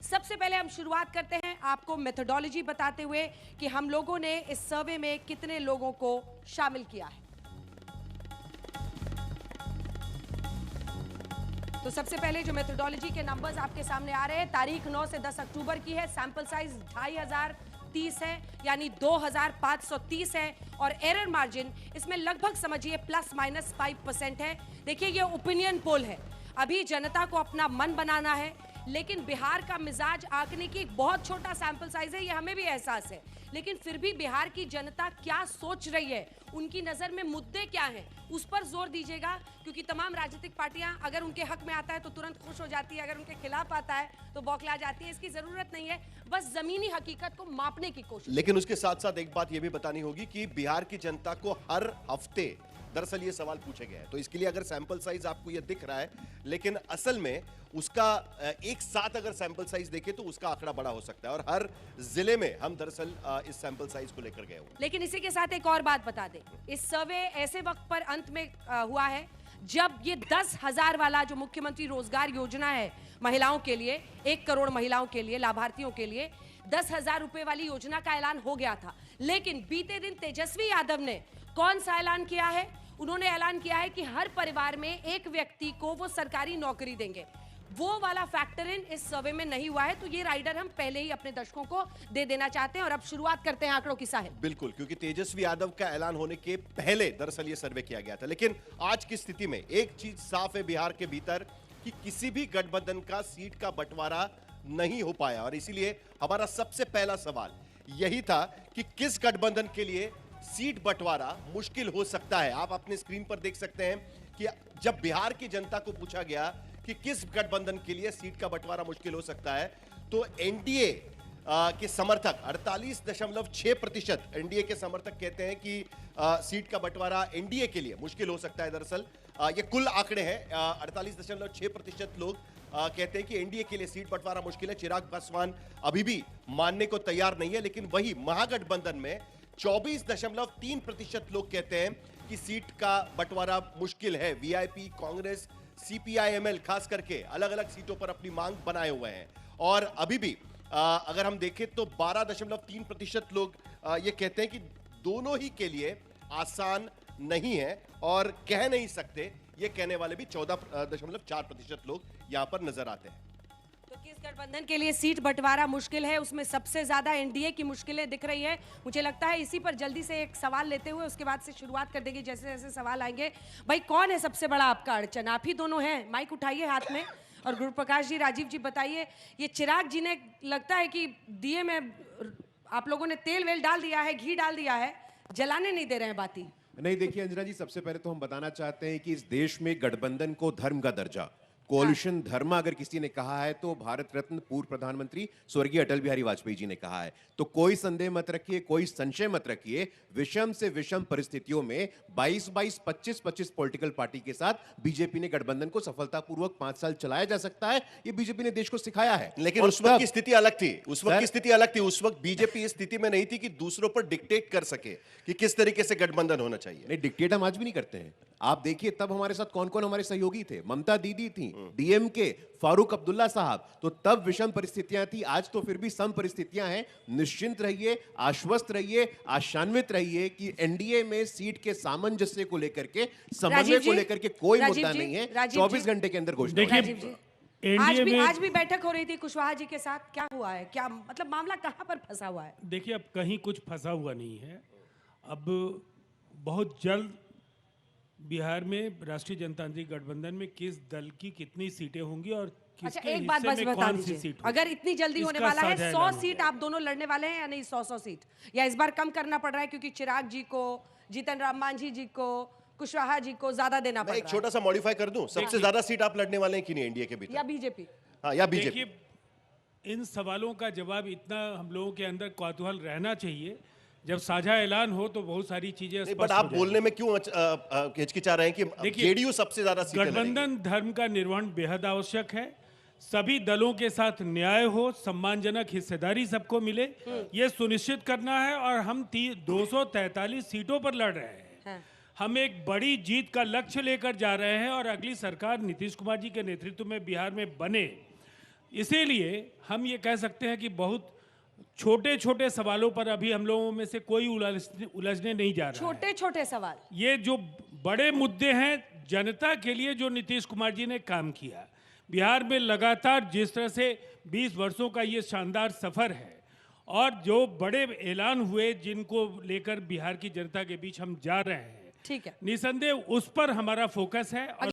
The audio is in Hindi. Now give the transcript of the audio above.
सबसे पहले हम शुरुआत करते हैं आपको मेथोडोलॉजी बताते हुए कि हम लोगों ने इस सर्वे में कितने लोगों को शामिल किया है। तो सबसे पहले जो मेथोडोलॉजी के नंबर्स आपके सामने आ रहे हैं, तारीख 9 से 10 अक्टूबर की है। सैंपल साइज 2530 है, यानी 2530 है, और एरर मार्जिन इसमें लगभग समझिए ±5% है। देखिए ये ओपिनियन पोल है, अभी जनता को अपना मन बनाना है, लेकिन बिहार का मिजाज आंकने की एक बहुत छोटा सैंपल साइज है, ये हमें भी एहसास है, लेकिन फिर भी बिहार की जनता क्या सोच रही है, उनकी नजर में मुद्दे क्या हैं, उस पर जोर दीजिएगा। क्योंकि तमाम राजनीतिक पार्टियां अगर उनके हक में आता है तो तुरंत खुश हो जाती है, अगर उनके खिलाफ आता है तो बौखला जाती है। इसकी जरूरत नहीं है, बस जमीनी हकीकत को मापने की कोशिश। लेकिन उसके साथ साथ एक बात यह भी बतानी होगी कि बिहार की जनता को हर हफ्ते दरअसल ये सवाल पूछे गए हैं, तो इसके लिए अगर सैंपल साइज आपको ये दिख रहा है, लेकिन असल में उसका एक साथ अगर सैंपल साइज देखें तो उसका आंकड़ा बड़ा हो सकता है, और हर जिले में हम दरअसल इस सैंपल साइज को लेकर गए हुए। लेकिन इसी के साथ एक और बात बता दें, इस सर्वे ऐसे वक्त पर अंत में हुआ है जब ये 10,000 वाला जो मुख्यमंत्री रोजगार योजना है महिलाओं के लिए, 1 करोड़ महिलाओं के लिए, लाभार्थियों के लिए 10,000 रुपए वाली योजना का ऐलान हो गया था। लेकिन बीते दिन तेजस्वी यादव ने कौन सा ऐलान किया है? उन्होंने ऐलान किया है कि हर परिवार में एक व्यक्ति को वो सरकारी नौकरी देंगे। वो वाला फैक्टर इन इस सर्वे में नहीं हुआ है, तो ये राइडर हम पहले ही अपने दर्शकों को दे देना चाहते हैं। और अब शुरुआत करते हैं आंकड़ों की साहिब। बिल्कुल, क्योंकि तेजस्वी यादव का ऐलान होने के पहले दरअसल ये सर्वे किया गया था, लेकिन आज की स्थिति में एक चीज साफ है बिहार के भीतर कि किसी भी गठबंधन का सीट का बंटवारा नहीं हो पाया, और इसीलिए हमारा सबसे पहला सवाल यही था कि किस गठबंधन के लिए सीट बंटवारा मुश्किल हो सकता है। आप अपने स्क्रीन पर देख सकते हैं कि जब बिहार की जनता को पूछा गया कि किस गठबंधन के लिए सीट का बंटवारा मुश्किल हो सकता है, तो एनडीए के समर्थक 48.6%, एनडीए के समर्थक कहते हैं कि सीट का बंटवारा एनडीए के लिए मुश्किल हो सकता है। दरअसल ये कुल आंकड़े हैं, 48.6% लोग कहते हैं कि एनडीए के लिए सीट बंटवारा मुश्किल है। चिराग पासवान अभी भी मानने को तैयार नहीं है, लेकिन वही महागठबंधन में 24.3% लोग कहते हैं कि सीट का बंटवारा मुश्किल है। वीआईपी, कांग्रेस, सीपीआईएमएल खास करके अलग अलग सीटों पर अपनी मांग बनाए हुए हैं, और अभी भी अगर हम देखें तो 12.3% लोग ये कहते हैं कि दोनों ही के लिए आसान नहीं है, और कह नहीं सकते, ये कहने वाले भी 14.4% लोग यहां पर नजर आते हैं। तो किस गठबंधन के लिए सीट बंटवारा मुश्किल है, उसमें सबसे ज्यादा एनडीए की मुश्किलें दिख रही है। मुझे लगता है इसी पर जल्दी से एक सवाल लेते हुए उसके बाद से शुरुआत कर देंगे, जैसे जैसे सवाल आएंगे। भाई कौन है सबसे बड़ा आपका अड़चन? आप ही दोनों हैं, माइक उठाइए हाथ में, और गुरु प्रकाश जी, राजीव जी बताइए, ये चिराग जी ने लगता है कि दिए में आप लोगों ने तेल वेल डाल दिया है, घी डाल दिया है, जलाने नहीं दे रहे हैं बाती। नहीं, देखिए अंजना जी, सबसे पहले तो हम बताना चाहते हैं कि इस देश में गठबंधन को धर्म का दर्जा, कोलिशन धर्म अगर किसी ने कहा है तो भारत रत्न पूर्व प्रधानमंत्री स्वर्गीय अटल बिहारी वाजपेयी जी ने कहा है। तो कोई संदेह मत रखिए, कोई संशय मत रखिए, विषम से विषम परिस्थितियों में 22-22, 25-25 पॉलिटिकल पार्टी के साथ बीजेपी ने गठबंधन को सफलतापूर्वक 5 साल चलाया जा सकता है। ये बीजेपी ने देश को सिखाया है। लेकिन उस वक्त की स्थिति अलग थी, उस वक्त की स्थिति अलग थी। उस वक्त बीजेपी इस स्थिति में नहीं थी कि दूसरों पर डिक्टेट कर सके कि किस तरीके से गठबंधन होना चाहिए। नहीं, डिक्टेट हम आज भी नहीं करते हैं। आप देखिए तब हमारे साथ कौन कौन हमारे सहयोगी थे। ममता दीदी थी, डीएमके, फारूक अब्दुल्ला साहब, तो तब विषम परिस्थितियां थी। आज तो फिर भी सम परिस्थितियां हैं। निश्चिंत रहिए, आश्वस्त रहिए, आशान्वित रहिए कि एनडीए में सीट के सामंजस्य को लेकर के, समन्वय को लेकर के कोई मुद्दा नहीं है। 24 घंटे के अंदर घोषणा। आज भी बैठक हो रही थी कुशवाहा जी के साथ, क्या हुआ है? क्या मतलब मामला कहां पर फंसा हुआ है? देखिए, अब कहीं कुछ फंसा हुआ नहीं है। अब बहुत जल्द बिहार में राष्ट्रीय जनतांत्रिक गठबंधन में किस दल की कितनी सीटें होंगी और अच्छा, एक बात बस बता दीजिए, अगर इतनी जल्दी होने वाला है, 100 सीट आप दोनों लड़ने वाले हैं या नहीं? 100 सीट, या इस बार कम करना पड़ रहा है क्योंकि चिराग जी को, जीतन राम मांझी जी को, कुशवाहा जी को ज्यादा देना पड़ रहा है? एक छोटा सा मॉडिफाई कर दूं, सबसे ज्यादा सीट आप लड़ने वाले हैं कि नहीं एनडीए के भीतर? या बीजेपी? हाँ, या बीजेपी। इन सवालों का जवाब इतना हम लोगों के अंदर कौतूहल रहना चाहिए, जब साझा ऐलान हो तो बहुत सारी चीजें स्पष्ट हो जाएंगी। आप बोलने में क्यों हिचकिचा रहे हैं कि जेडीयू सबसे ज्यादा सीटें लड़ेगी? गठबंधन धर्म का निर्वहन बेहद आवश्यक है। सभी दलों के साथ न्याय हो, सम्मानजनक हिस्सेदारी सबको मिले, ये सुनिश्चित करना है। और हम 243 सीटों पर लड़ रहे हैं। हम एक बड़ी जीत का लक्ष्य लेकर जा रहे हैं, और अगली सरकार नीतीश कुमार जी के नेतृत्व में बिहार में बने इसीलिए हम ये कह सकते हैं कि बहुत छोटे छोटे सवालों पर अभी हम लोगों में से कोई उलझने नहीं जा रहा है। छोटे छोटे सवाल, ये जो बड़े मुद्दे हैं जनता के लिए, जो नीतीश कुमार जी ने काम किया बिहार में लगातार, जिस तरह से 20 वर्षों का ये शानदार सफर है, और जो बड़े ऐलान हुए जिनको लेकर बिहार की जनता के बीच हम जा रहे हैं, ठीक है, निसंदेह उस पर हमारा फोकस है। और